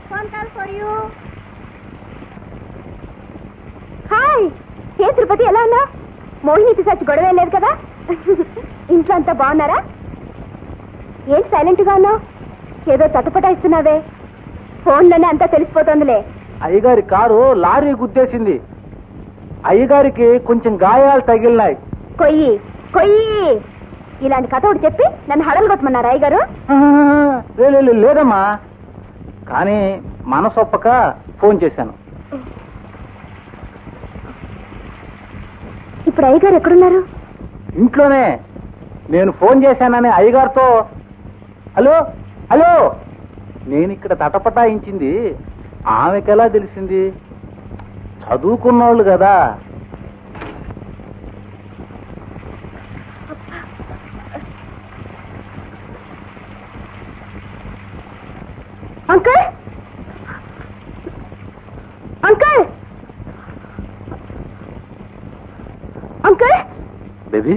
Phone call for you. Hi, ఏ తిరుపతి, ఎలా ఉన్నా? మోహిని పిశాచి గొడవ లేదు కదా? ఇంట్లో అంతా బాగున్నారా? ఏంటి సైలెంట్ గా ఉన్నావు? ఏదో తటపటాయిస్తున్నావే. ఫోన్లోనే అంతా తెలిసిపోతుందిలే. అయ్యగారి కారు లారీ గుద్దేసింది. అయ్యగారికి కొంచెం గాయాలు తగిలినాయి. కొయ్యి కొయ్యి, ఇలాంటి కథ ఒకటి చెప్పి నన్ను హడలుగొట్టమన్నారు అయ్యగారు. లేదమ్మా, కానీ మనసొప్పక ఫోన్ చేశాను. ఇప్పుడు అయ్యగారు ఎక్కడున్నారు? ఇంట్లోనే. నేను ఫోన్ చేశానని అయ్యగారితో హలో హలో, నేను ఇక్కడ తటపటాయించింది ఆమెకెలా తెలిసింది? చదువుకున్నోళ్ళు కదా. Uncle, uncle, uncle, baby.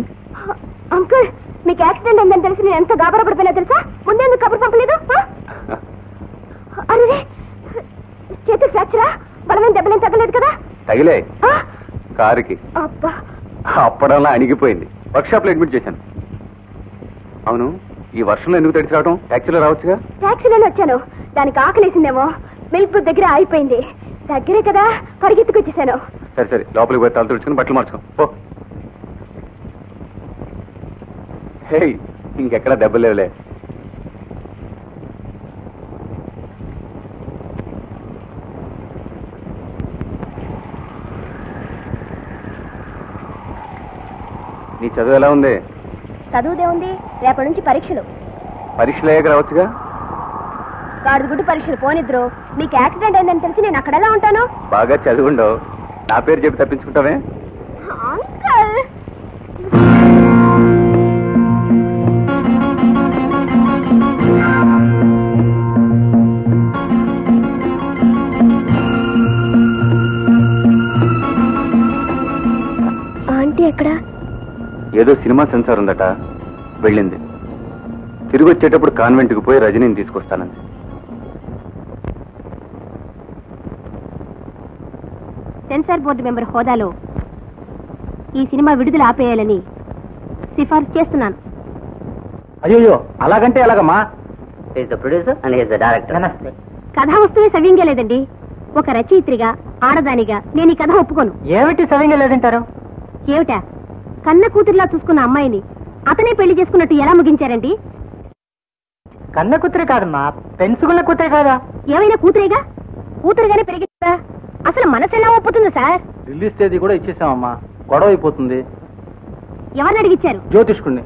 Uncle, మీకు యాక్సిడెంట్ అయిందని తెలిసి నేను ఎంత గాబరా పడిపోయినా తెలుసా? ముందెందుకు కబురు పంపలేదు? అరే, చేతికి ఫ్రాక్చరా? బలమైన దెబ్బలేం తగ్గలేదు కదా? తగిలే కారుకి. అబ్బా, అప్పడంలా అణిగిపోయింది. వర్క్షాప్ లో అడ్మిట్ చేశాను. అవును, ఈ వర్షంలో ఎందుకు తడిచి రావటం? టాక్సీలో రావచ్చుగా. టాక్సీలోనే వచ్చాను. దానికి ఆకలేసిందేమో, మిల్క్ బూత్ దగ్గర అయిపోయింది. దగ్గరే కదా, పరిగెత్తుకొచ్చేసాను. సరే సరే, లోపలికి పోయి తల తుడుచుకుని బట్టలు మార్చుకో. హే, ఇంకెక్కడా దెబ్బలు లేవులే. నీ చదువు ఎలా ఉంది? చదువుదే ఉంది, రేపటి నుంచి పరీక్షలు. పరీక్షలు అయ్యాక రావచ్చుగా. గాడి గుడ్డు పరీక్షలు పోనిద్దరు. మీకు యాక్సిడెంట్ అయిందని తెలిసి నేను అక్కడ ఎలా ఉంటాను? బాగా చదువుండవు, నా పేరు చెప్పి తప్పించుకుంటావే. అంకల్, ఆంటీ ఎక్కడా? ఏదో సినిమా సెన్సార్ ఉందట, వెళ్ళింది. తిరిగి వచ్చేటప్పుడు కాన్వెంట్కి పోయి రజనీని తీసుకొస్తానంది. సెన్సార్ బోర్డు మెంబర్ హోదాలో ఈ సినిమా విడుదల ఆపేయాలని సిఫార్సు చేస్తున్నాను. అయ్యో, అలాగంటే ఎలాగమ్మా? Producer and his the director. కథా వస్తువే సవ్యంగా లేదండి. ఒక రచయిత్రిగా, ఆడదానిగా నేను ఈ కథ ఒప్పుకోను. ఏమిటి సవ్యంగా లేదంటారు? ఏమిటా, కన్న కూతురులా చూసుకున్న అమ్మాయిని అతనే పెళ్లి చేసుకున్నట్టు ఎలా ముగించారండి? కన్న కూతురే కాదమ్మా, పెంచుకున్న కూతురే కాదా? ఏమైనా కూతురేగా, కూతురుగానే పెరిగిందా? అసలు మనసు ఎలా ఒప్పుతుంది సార్? రిలీజ్ తేదీ కూడా ఇచ్చేసామమ్మా, గొడవ అయిపోతుంది. ఎవరిని అడిగిచ్చారు? జ్యోతిష్కుణ్ణి.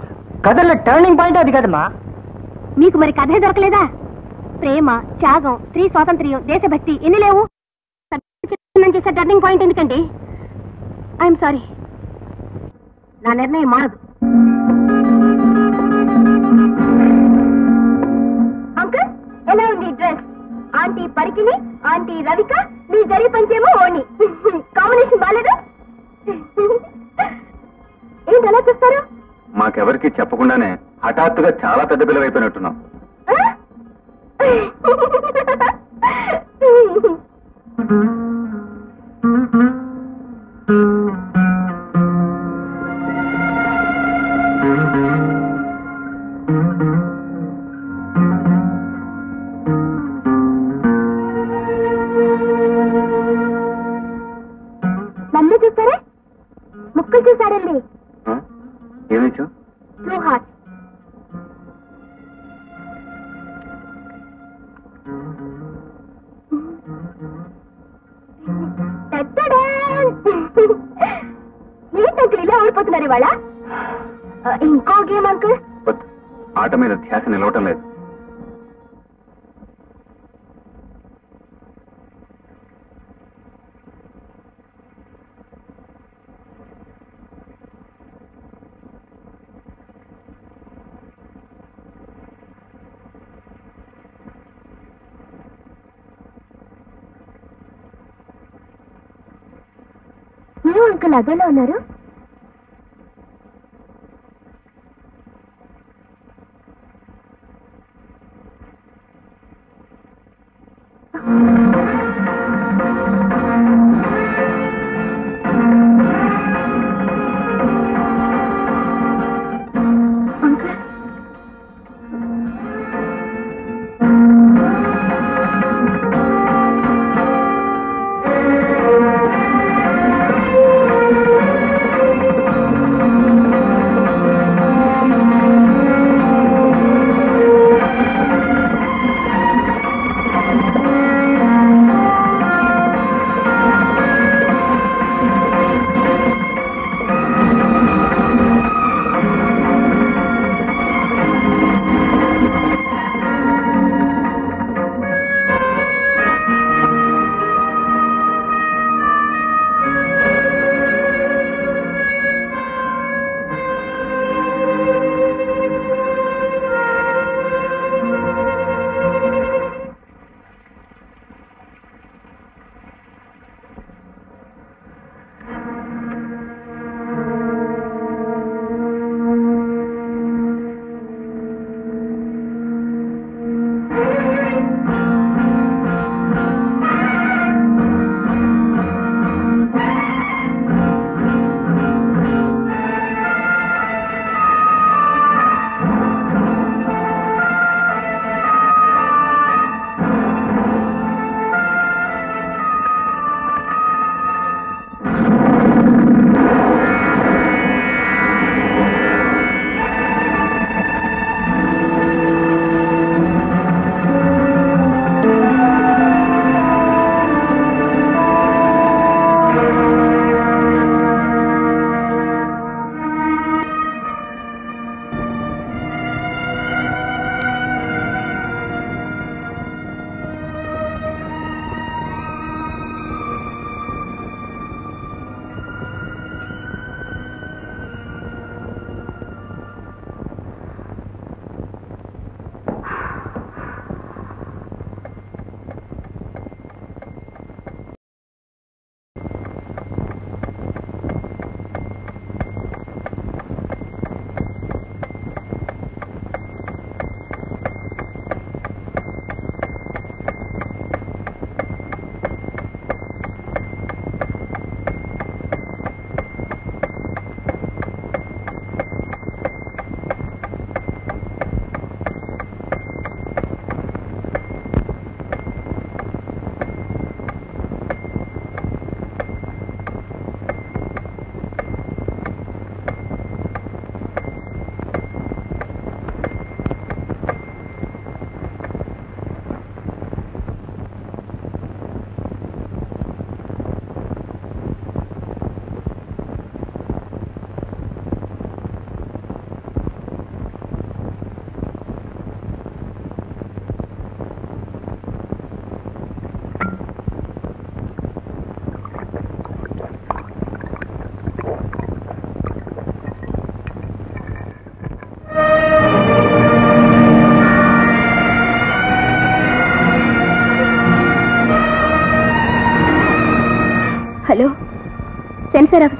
కథలో టర్నింగ్ పాయింట్ అది కదమ్మా. మీకు మరి కథే దొరకలేదా? ప్రేమ, త్యాగం, స్త్రీ స్వాతంత్ర్యం, దేశభక్తి ఎన్ని లేవు? చేసే టర్నింగ్ పాయింట్ ఎందుకండి? ఐఎమ్ సారీ, నా నిర్ణయం మారదు. అంకుల్, ఎలా ఉంది డ్రెస్? ఆంటీ పరికిని, ఆంటీ రవిక, మీ జరి పంచేమో ఓణి. కాంబినేషన్ బాలేదు. ఏంటి అలా చూస్తారు? మాకెవరికి చెప్పకుండానే హఠాత్తుగా చాలా పెద్ద పిల్లవైపోయినట్టున్నాం. నన్ను చూస్తారే, ముక్కలు చూసారండి. ఏమిచ్చు? Two heart. ఏంటి ఇలా ఓడిపోతున్నారు ఇవాళ? ఇంకో గేమ్ అంకుల్. ఆట మీద ధ్యాస నిలవటం లేదు. మీరు అంకుల్ అదోలా ఉన్నారు.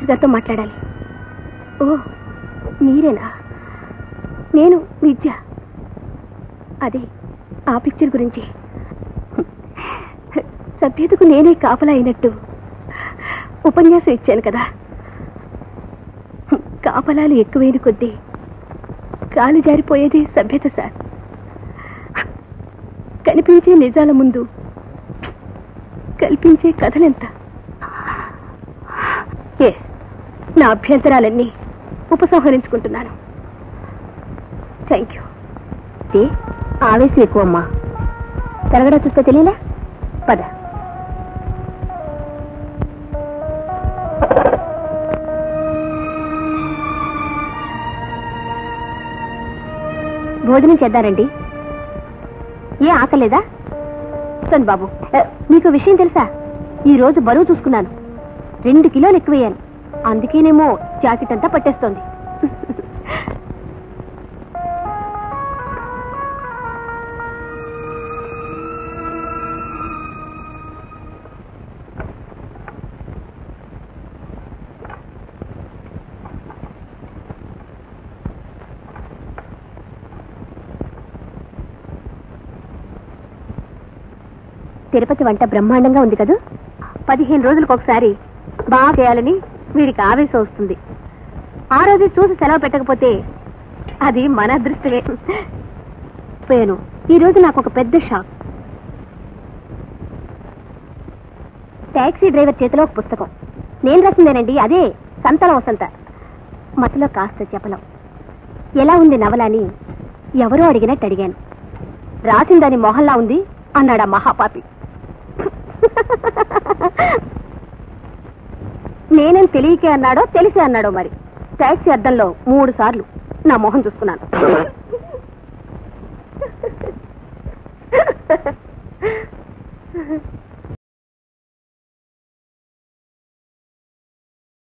శ్రీనివాస్ గారితో మాట్లాడాలి. ఓ మీరేనా? నేను విద్య. అదే ఆ పిక్చర్ గురించి. సభ్యతకు నేనే కాపలా అయినట్టు ఉపన్యాసం ఇచ్చాను కదా. కాపలాలు ఎక్కువైన కొద్దీ కాలు జారిపోయేది సభ్యత సార్. కనిపించే నిజాల ముందు కల్పించే కథలెంత. ఎస్, నా అభ్యంతరాలన్నీ ఉపసంహరించుకుంటున్నాను. Thank you. ఆవేశం ఎక్కువమ్మా. తరగడా చూస్తే తెలియలే. పద. భోజనం చేద్దారండి. ఏ ఆకలేదా? సన్ బాబు, మీకు విషయం తెలుసా? ఈ రోజు బరువు చూసుకున్నాను, 2 కిలోలు ఎక్కువయ్యాను. అందుకేనేమో జాకెట్ అంతా పట్టేస్తోంది. తిరుపతి వంట బ్రహ్మాండంగా ఉంది కదూ. 15 రోజులకు ఒకసారి బాగా చేయాలని వీడికి ఆవేశం వస్తుంది. ఆ రోజు చూసి సెలవు పెట్టకపోతే అది మన అదృష్టమే. పోయాను. ఈ రోజు నాకు ఒక పెద్ద షాక్. టాక్సీ డ్రైవర్ చేతిలో ఒక పుస్తకం. నేను రాసిందేనండి, అదే సంతల వసంత. మధ్యలో కాస్త చెప్పలం. ఎలా ఉంది నవల అని ఎవరో అడిగినట్టు అడిగాను. రాసిందని మొహల్లా ఉంది అన్నాడా మహాపాపి. నేనేం తెలియకే అన్నాడో తెలిసి అన్నాడో మరి. టాక్సీ అద్దంలో 3 సార్లు నా మొహం చూసుకున్నాను.